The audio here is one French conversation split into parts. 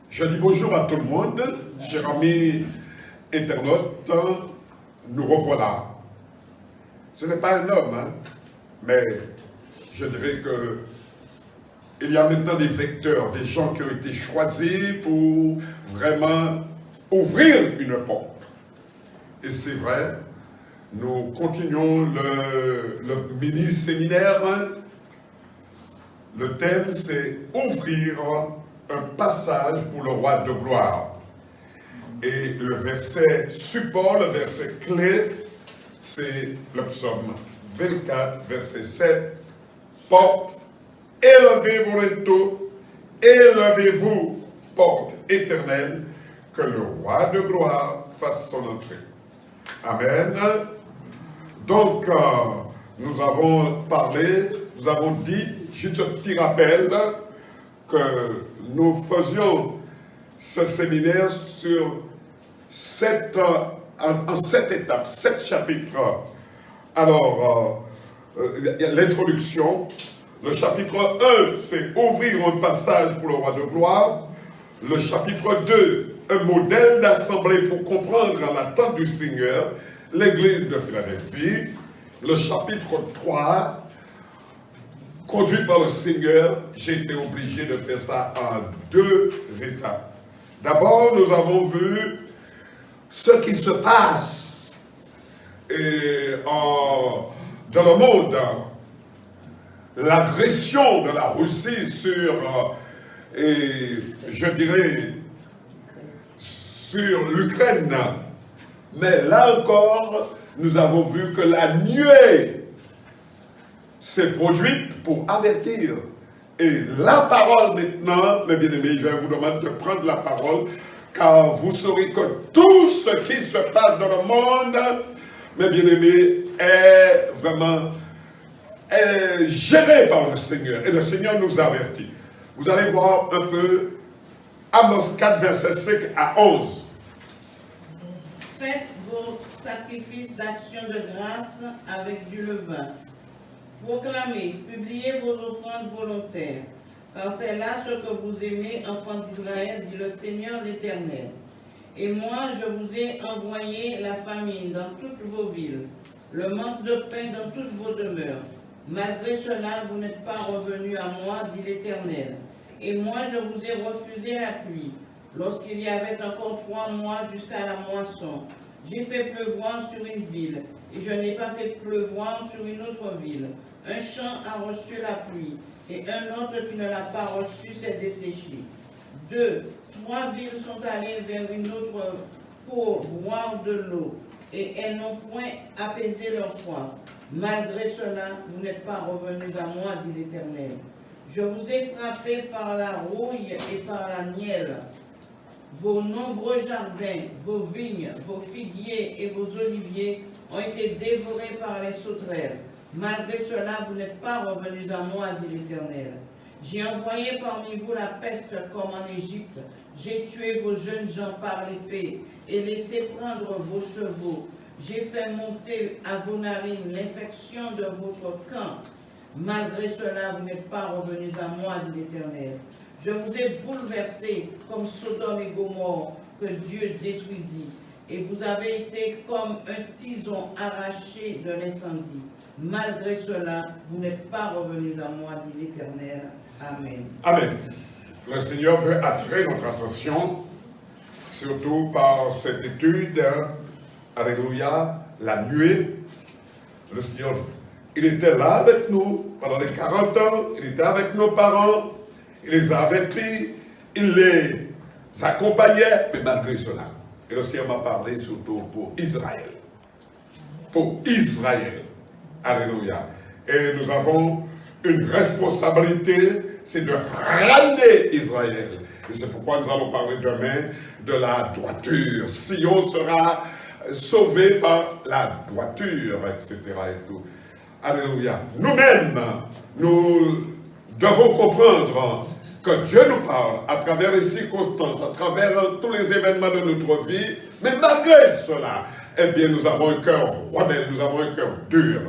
Je dis bonjour à tout le monde, chers amis internautes, nous revoilà. Ce n'est pas un homme, hein, mais je dirais que il y a maintenant des vecteurs, des gens qui ont été choisis pour vraiment ouvrir une porte. Et c'est vrai, nous continuons le mini-séminaire. Le thème, c'est ouvrir un passage pour le roi de gloire. Et le verset support, le verset clé, c'est le psaume 24, verset 7. Porte, élevez vos rideaux, élevez-vous, porte éternelle, que le roi de gloire fasse son entrée. Amen. Donc, nous avons parlé, nous avons dit, juste un petit rappel, que nous faisions ce séminaire sur en 7 étapes, 7 chapitres. Alors, l'introduction, le chapitre 1, c'est ouvrir un passage pour le roi de gloire. Le chapitre 2, un modèle d'assemblée pour comprendre l'attente du Seigneur, l'église de Philadelphie. Le chapitre 3, conduit par le Seigneur, j'ai été obligé de faire ça en 2 étapes. D'abord, nous avons vu ce qui se passe dans le monde, l'agression de la Russie sur, je dirais, sur l'Ukraine. Mais là encore, nous avons vu que la nuée s'est produite pour avertir. Et la parole maintenant, mes bien-aimés, je vais vous demander de prendre la parole, car vous saurez que tout ce qui se passe dans le monde, mes bien-aimés, est vraiment géré par le Seigneur. Et le Seigneur nous avertit. Vous allez voir un peu Amos 4, verset 5 à 11. Faites vos sacrifices d'action de grâce avec du levain. Proclamez, publiez vos offrandes volontaires, car c'est là ce que vous aimez, enfants d'Israël, dit le Seigneur l'Éternel. Et moi, je vous ai envoyé la famine dans toutes vos villes, le manque de pain dans toutes vos demeures. Malgré cela, vous n'êtes pas revenus à moi, dit l'Éternel. Et moi, je vous ai refusé la pluie, lorsqu'il y avait encore 3 mois jusqu'à la moisson. J'ai fait pleuvoir sur une ville, et je n'ai pas fait pleuvoir sur une autre ville. Un champ a reçu la pluie, et un autre qui ne l'a pas reçu s'est desséché. 2, 3 villes sont allées vers une autre pour boire de l'eau, et elles n'ont point apaisé leur soif. Malgré cela, vous n'êtes pas revenus à moi, dit l'Éternel. Je vous ai frappé par la rouille et par la nielle. Vos nombreux jardins, vos vignes, vos figuiers et vos oliviers ont été dévorés par les sauterelles. Malgré cela, vous n'êtes pas revenus à moi, dit l'Éternel. J'ai envoyé parmi vous la peste comme en Égypte. J'ai tué vos jeunes gens par l'épée et laissé prendre vos chevaux. J'ai fait monter à vos narines l'infection de votre camp. Malgré cela, vous n'êtes pas revenus à moi, dit l'Éternel. Je vous ai bouleversés comme Sodome et Gomorrhe que Dieu détruisit. Et vous avez été comme un tison arraché de l'incendie. Malgré cela, vous n'êtes pas revenus à moi, dit l'Éternel. Amen. Amen. Le Seigneur veut attirer notre attention, surtout par cette étude, alléluia, la nuée. Le Seigneur, il était là avec nous pendant les 40 ans, il était avec nos parents, il les a avertis, il les accompagnait, mais malgré cela. Et le Seigneur m'a parlé surtout pour Israël. Pour Israël. Alléluia. Et nous avons une responsabilité, c'est de ramener Israël. Et c'est pourquoi nous allons parler demain de la droiture. Sion sera sauvé par la droiture, etc. Et tout. Alléluia. Nous-mêmes, nous devons comprendre que Dieu nous parle à travers les circonstances, à travers tous les événements de notre vie, mais malgré cela, eh bien, nous avons un cœur rebelle, nous avons un cœur dur.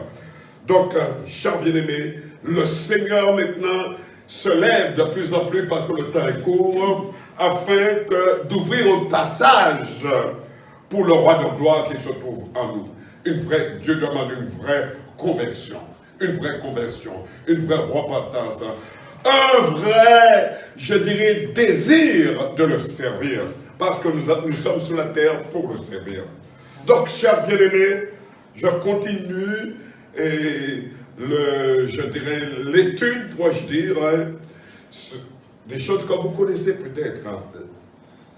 Donc, chers bien-aimés, le Seigneur maintenant se lève de plus en plus parce que le temps est court, afin d'ouvrir un passage pour le roi de gloire qui se trouve en nous. Dieu demande une vraie conversion, une vraie repentance, un vrai, je dirais, désir de le servir, parce que nous sommes sur la terre pour le servir. Donc, chers bien-aimés, je continue et je dirais l'étude, pourrais-je dire, des choses que vous connaissez peut-être, hein,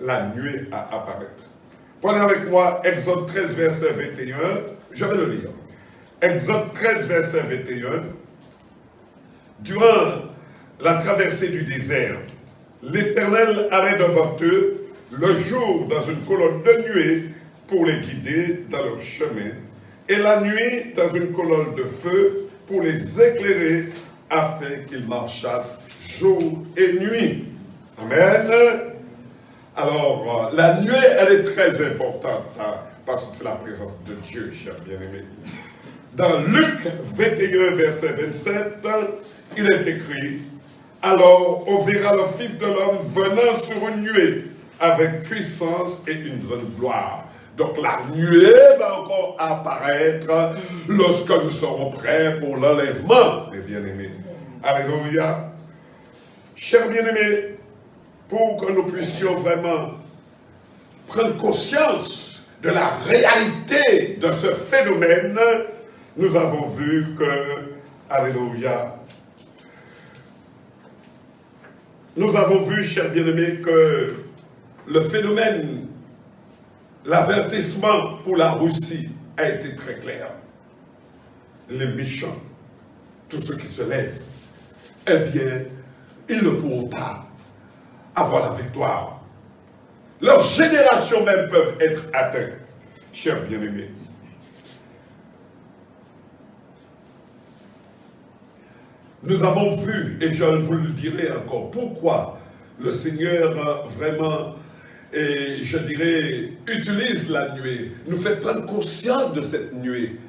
la nuée à apparaître. Prenez avec moi Exode 13, verset 21, je vais le lire. Exode 13, verset 21. Durant la traversée du désert, l'Éternel allait devant eux le jour dans une colonne de nuée pour les guider dans leur chemin, et la nuit dans une colonne de feu pour les éclairer afin qu'ils marchassent jour et nuit. Amen. Alors, la nuée, elle est très importante, hein, parce que c'est la présence de Dieu, chers bien-aimés. Dans Luc 21, verset 27, il est écrit, « Alors on verra le Fils de l'homme venant sur une nuée, avec puissance et une grande gloire. » Donc la nuée va encore apparaître lorsque nous serons prêts pour l'enlèvement, les bien-aimés. Alléluia. Chers bien-aimés, pour que nous puissions vraiment prendre conscience de la réalité de ce phénomène, nous avons vu que, alléluia, nous avons vu, chers bien-aimés, que le phénomène, l'avertissement pour la Russie a été très clair. Les méchants, tous ceux qui se lèvent, eh bien, ils ne pourront pas avoir la victoire. Leurs générations même peuvent être atteintes, chers bien-aimés. Nous avons vu, et je vous le dirai encore, pourquoi le Seigneur vraiment, et je dirais, utilise la nuée, nous fait prendre conscience de cette nuée,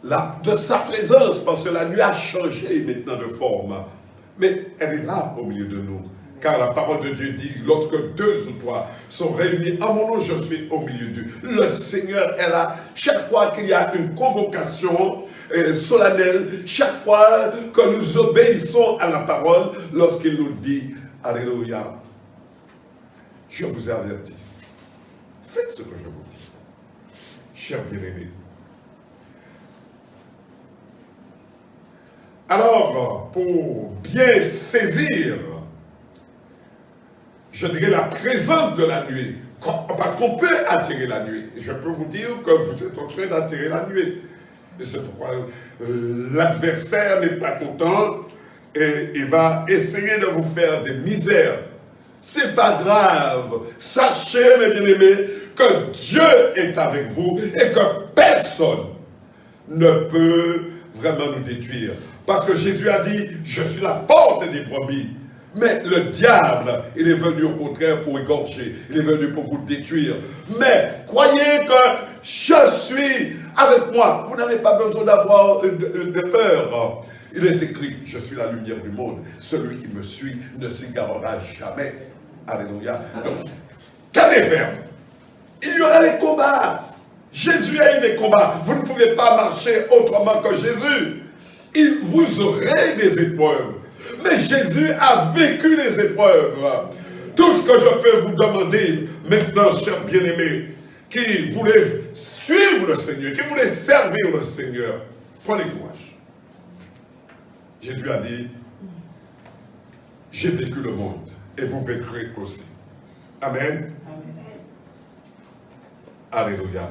de sa présence, parce que la nuée a changé maintenant de forme, mais elle est là au milieu de nous. Car la parole de Dieu dit, lorsque 2 ou 3 sont réunis en mon nom, je suis au milieu d'eux. Le Seigneur est là. Chaque fois qu'il y a une convocation solennelle, chaque fois que nous obéissons à la parole, lorsqu'il nous dit, alléluia, je vous ai averti. Faites ce que je vous dis. Chers bien-aimés. Alors, pour bien saisir, je dirais, la présence de la nuée, parce qu'on peut attirer la nuée. Et je peux vous dire que vous êtes en train d'attirer la nuée. Et c'est pourquoi l'adversaire n'est pas content et il va essayer de vous faire des misères. C'est pas grave. Sachez, mes bien-aimés, que Dieu est avec vous et que personne ne peut vraiment nous détruire. Parce que Jésus a dit, je suis la porte des brebis. Mais le diable, il est venu au contraire pour égorger. Il est venu pour vous détruire. Mais croyez que je suis avec moi. Vous n'avez pas besoin d'avoir de peur. Il est écrit, je suis la lumière du monde. Celui qui me suit ne s'égarera jamais. Alléluia. Donc, qu'allez faire? Il y aura des combats. Jésus a eu des combats. Vous ne pouvez pas marcher autrement que Jésus. Vous aurez des épreuves. Mais Jésus a vécu les épreuves. Tout ce que je peux vous demander maintenant, chers bien-aimés, qui voulez suivre le Seigneur, qui voulez servir le Seigneur, prenez courage. Jésus a dit, j'ai vécu le monde et vous vaincrez aussi. Amen. Alléluia.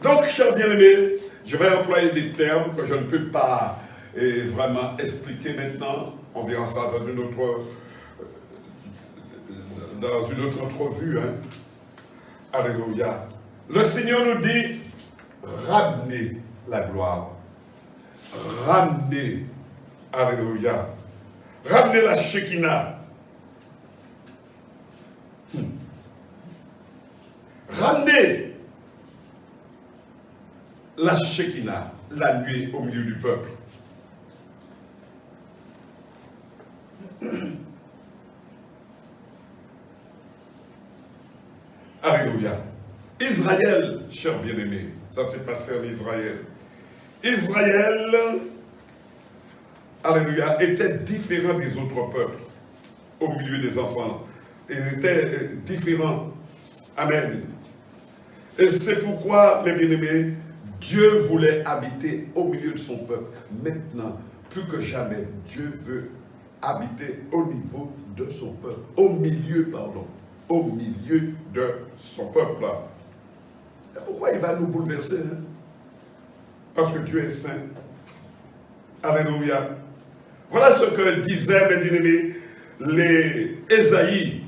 Donc, chers bien-aimés, je vais employer des termes que je ne peux pas vraiment expliquer maintenant. On verra ça dans une autre entrevue. Hein. Alléluia. Le Seigneur nous dit, ramenez la gloire. Ramenez. Alléluia. Ramenez la Shekinah. Ramenez la Shekinah, la nuée au milieu du peuple. Israël, chers bien-aimés, ça s'est passé en Israël. Israël, alléluia, était différent des autres peuples au milieu des enfants. Ils étaient différents. Amen. Et c'est pourquoi, mes bien-aimés, Dieu voulait habiter au milieu de son peuple. Maintenant, plus que jamais, Dieu veut habiter au niveau de son peuple. Au milieu de son peuple. Et pourquoi il va nous bouleverser? Parce que Dieu est saint. Alléluia. Voilà ce que disait, mes bien-aimés, les Ésaïe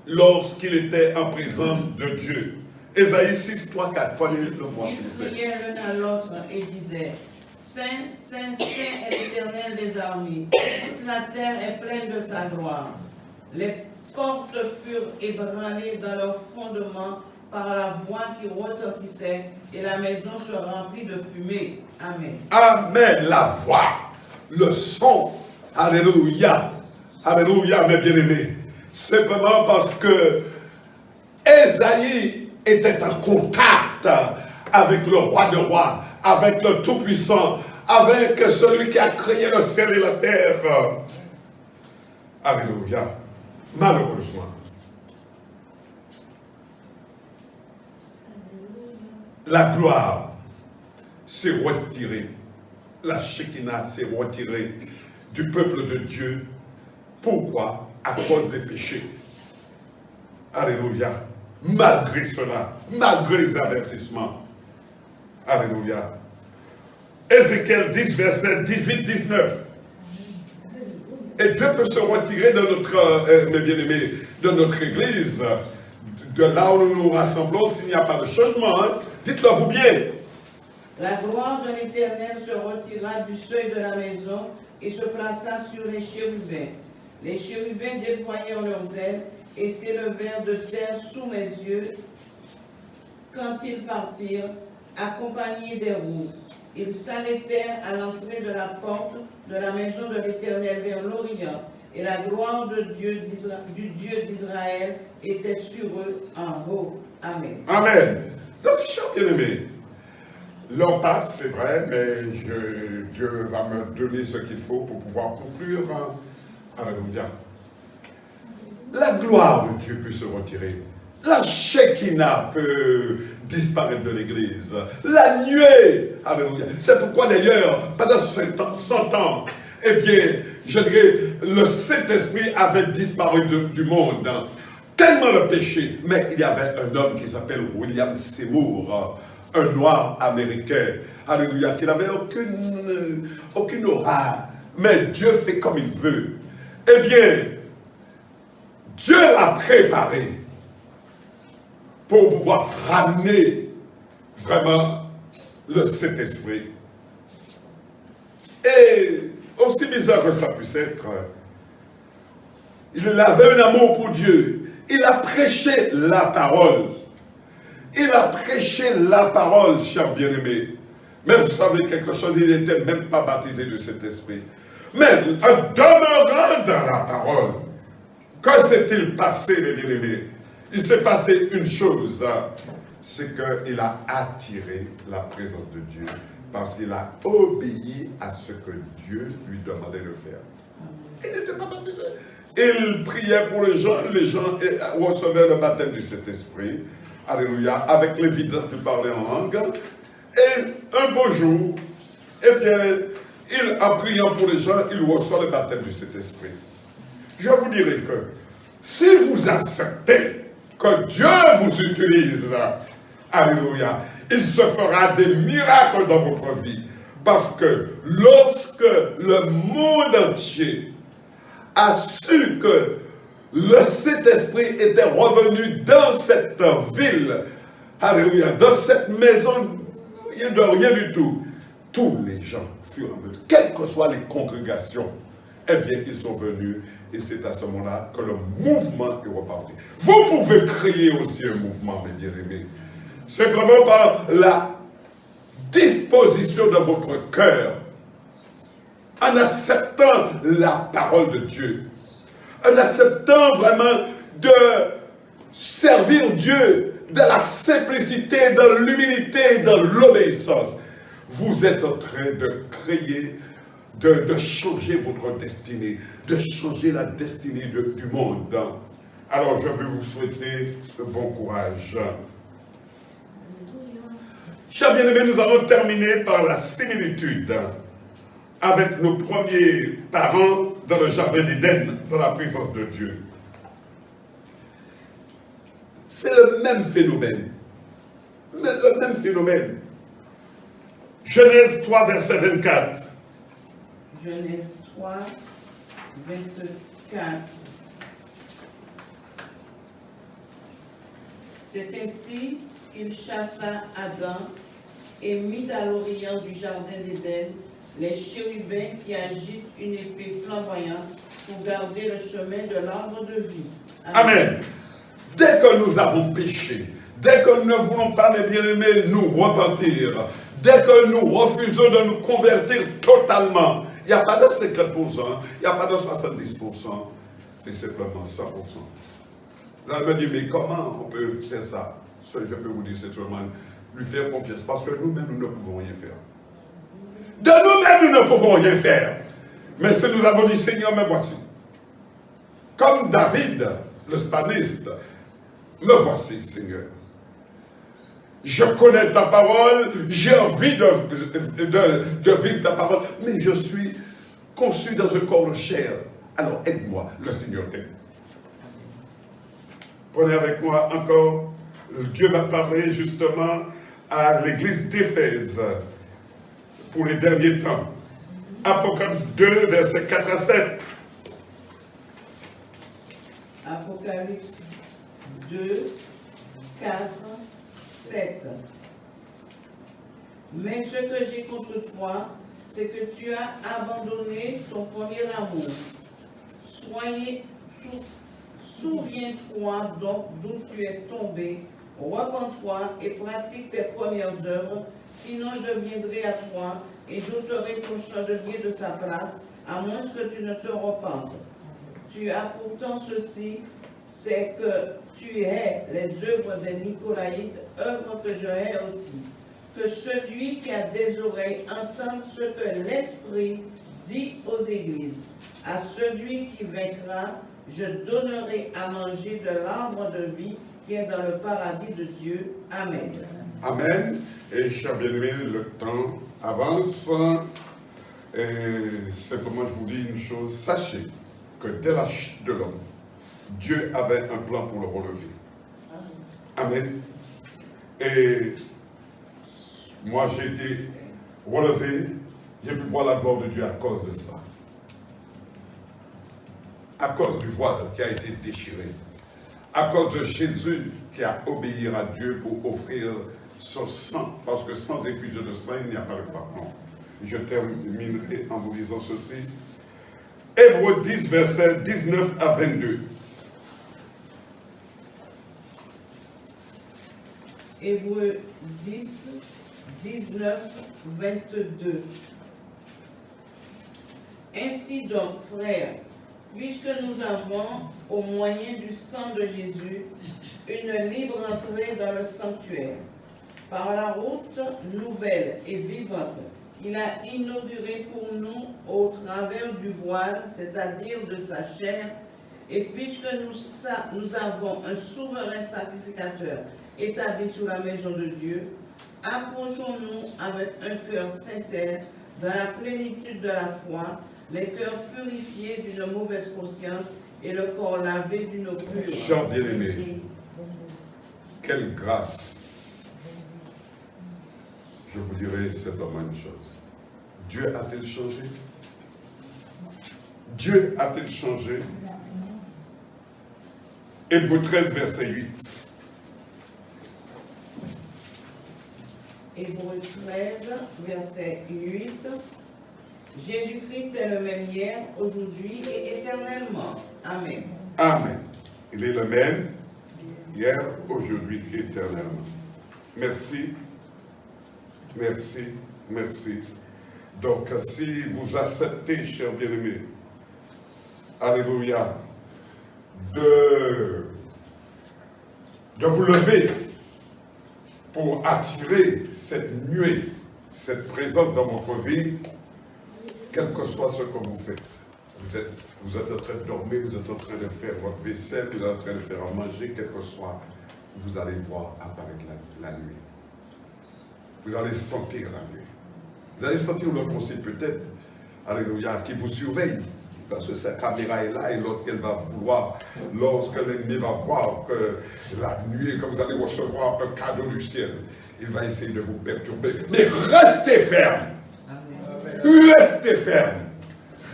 lorsqu'il était en présence de Dieu. Ésaïe 6, 3, 4. Prenez-le moi, s'il vous plaît. Ils criaient l'un à l'autre et disaient, Saint, Saint, Saint est l'Éternel des armées. Toute la terre est pleine de sa gloire. Les portes furent ébranlées dans leur fondement par la voix qui retentissait et la maison se remplit de fumée. Amen. Amen. La voix, le son. Alléluia. Alléluia, mes bien-aimés. Simplement parce que Ésaïe était en contact avec le roi de rois, avec le Tout-Puissant, avec celui qui a créé le ciel et la terre. Alléluia. Malheureusement, la gloire s'est retirée. La Shekinah s'est retirée du peuple de Dieu. Pourquoi? À cause des péchés. Alléluia. Malgré cela, malgré les avertissements. Alléluia. Ézéchiel 10, verset 18-19. Et Dieu peut se retirer de notre, mes bien-aimés, de notre église, de là où nous nous rassemblons, s'il n'y a pas de changement. Hein. Dites-le vous bien. La gloire de l'Éternel se retira du seuil de la maison et se plaça sur les chérubins. Les chérubins déployèrent leurs ailes et s'élevèrent de terre sous mes yeux quand ils partirent, accompagnés des roues. Ils s'arrêtèrent à l'entrée de la porte de la maison de l'Éternel vers l'Orient, et la gloire de Dieu du Dieu d'Israël était sur eux en haut. Amen. Amen. Donc, chers bien-aimés, l'heure passe, c'est vrai, mais Dieu va me donner ce qu'il faut pour pouvoir conclure. Alléluia. La gloire de Dieu peut se retirer. La Shekinah peut disparaître de l'église. La nuée. Alléluia. C'est pourquoi d'ailleurs, pendant 100 ans, eh bien, je dirais, le Saint-Esprit avait disparu du monde. Tellement le péché. Mais il y avait un homme qui s'appelle William Seymour, un noir américain. Alléluia. Qui n'avait aucune aura. Mais Dieu fait comme il veut. Eh bien, Dieu l'a préparé pour pouvoir ramener vraiment le Saint-Esprit. Et aussi bizarre que ça puisse être, il avait un amour pour Dieu. Il a prêché la parole. Il a prêché la parole, chers bien-aimés. Mais vous savez quelque chose, il n'était même pas baptisé du Saint-Esprit. Mais en demeurant dans la parole, que s'est-il passé, mes bien-aimés? Il s'est passé une chose, c'est qu'il a attiré la présence de Dieu parce qu'il a obéi à ce que Dieu lui demandait de faire. Il n'était pas baptisé. Il priait pour les gens recevaient le baptême du Saint-Esprit, alléluia, avec l'évidence de parler en langue. Et un beau jour, eh bien, en priant pour les gens, il reçoit le baptême du Saint-Esprit. Je vous dirai que si vous acceptez que Dieu vous utilise, alléluia, il se fera des miracles dans votre vie. Parce que lorsque le monde entier a su que le Saint-Esprit était revenu dans cette ville, alléluia, dans cette maison, de rien du tout, tous les gens furent en meute, quelles que soient les congrégations, eh bien, ils sont venus, et c'est à ce moment-là que le mouvement est reparti. Vous pouvez créer aussi un mouvement, mes bien-aimés, simplement par la disposition de votre cœur, en acceptant la parole de Dieu, en acceptant vraiment de servir Dieu dans la simplicité, dans l'humilité, dans l'obéissance, vous êtes en train de créer, de changer votre destinée, de changer la destinée du monde. Alors je veux vous souhaiter bon courage. Chers bien-aimés, nous allons terminer par la similitude avec nos premiers parents dans le jardin d'Éden, dans la présence de Dieu. C'est le même phénomène. Le même phénomène. Genèse 3, verset 24. Genèse 3, 24. C'est ainsi qu'il chassa Adam et mit à l'orient du jardin d'Éden les chérubins qui agitent une épée flamboyante pour garder le chemin de l'arbre de vie. Amen. Dès que nous avons péché, dès que nous ne voulons pas, mes bien-aimés, nous repentir, dès que nous refusons de nous convertir totalement, il n'y a pas de 50%, il n'y a pas de 70%, c'est simplement 100%. Là, elle me dit, mais comment on peut faire ça? Ce que je peux vous dire, c'est seulement lui faire confiance, parce que nous-mêmes, nous ne pouvons rien faire. De nous-mêmes, nous ne pouvons rien faire. Mais si nous avons dit, Seigneur, me voici. Comme David, le psalmiste, me voici, Seigneur. Je connais ta parole, j'ai envie de vivre ta parole, mais je suis conçu dans un corps de chair. Alors aide-moi, le Seigneur t'aide. Prenez avec moi encore, Dieu va parler justement à l'église d'Éphèse pour les derniers temps. Apocalypse 2, versets 4 à 7. Apocalypse 2, 4, 7. Mais ce que j'ai contre toi, c'est que tu as abandonné ton premier amour. Souviens-toi donc d'où tu es tombé, repens-toi et pratique tes premières œuvres, sinon je viendrai à toi et j'ôterai ton chandelier de sa place, à moins que tu ne te repentes. Tu as pourtant ceci, c'est que tu hais les œuvres des Nicolaïtes, œuvres que je hais aussi. Que celui qui a des oreilles entende ce que l'Esprit dit aux églises. À celui qui vaincra, je donnerai à manger de l'arbre de vie qui est dans le paradis de Dieu. Amen. Amen. Et chers bien-aimés, le temps avance. Et simplement, je vous dis une chose, sachez que dès la chute de l'homme, Dieu avait un plan pour le relever. Amen. Et moi, j'ai été relevé, j'ai pu voir la gloire de Dieu à cause de ça. À cause du voile qui a été déchiré. À cause de Jésus qui a obéi à Dieu pour offrir son sang. Parce que sans effusion de sang, il n'y a pas de pardon. Je terminerai en vous disant ceci. Hébreux 10, versets 19 à 22. Hébreux 10, 19, 22. Ainsi donc, frères, puisque nous avons, au moyen du sang de Jésus, une libre entrée dans le sanctuaire, par la route nouvelle et vivante qu'il a inaugurée pour nous au travers du voile, c'est-à-dire de sa chair, et puisque nous avons un souverain sacrificateur établi sous la maison de Dieu, approchons-nous avec un cœur sincère, dans la plénitude de la foi, les cœurs purifiés d'une mauvaise conscience et le corps lavé d'une eau pure. Chers bien-aimés, quelle grâce! Je vous dirai simplement une chose. Dieu a-t-il changé? Dieu a-t-il changé? Hébreux 13, verset 8. Hébreux 13, verset 8. Jésus-Christ est le même hier, aujourd'hui et éternellement. Amen. Amen. Il est le même hier, aujourd'hui et éternellement. Merci. Merci. Merci. Donc, si vous acceptez, chers bien-aimés, alléluia, de de vous lever pour attirer cette nuée, cette présence dans votre vie, quel que soit ce que vous faites. Vous êtes en train de dormir, vous êtes en train de faire votre vaisselle, vous êtes en train de faire à manger, quel que soit, vous allez voir apparaître la nuit. Vous allez sentir la nuit. Vous allez sentir le conseil peut-être, alléluia, qui vous surveille. Parce que sa caméra est là et lorsqu'elle va vouloir, lorsque l'ennemi va voir que la nuit, que vous allez recevoir un cadeau du ciel, il va essayer de vous perturber. Mais restez ferme. Restez ferme.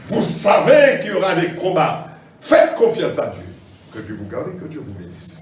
Vous savez qu'il y aura des combats. Faites confiance à Dieu. Que Dieu vous garde et que Dieu vous bénisse.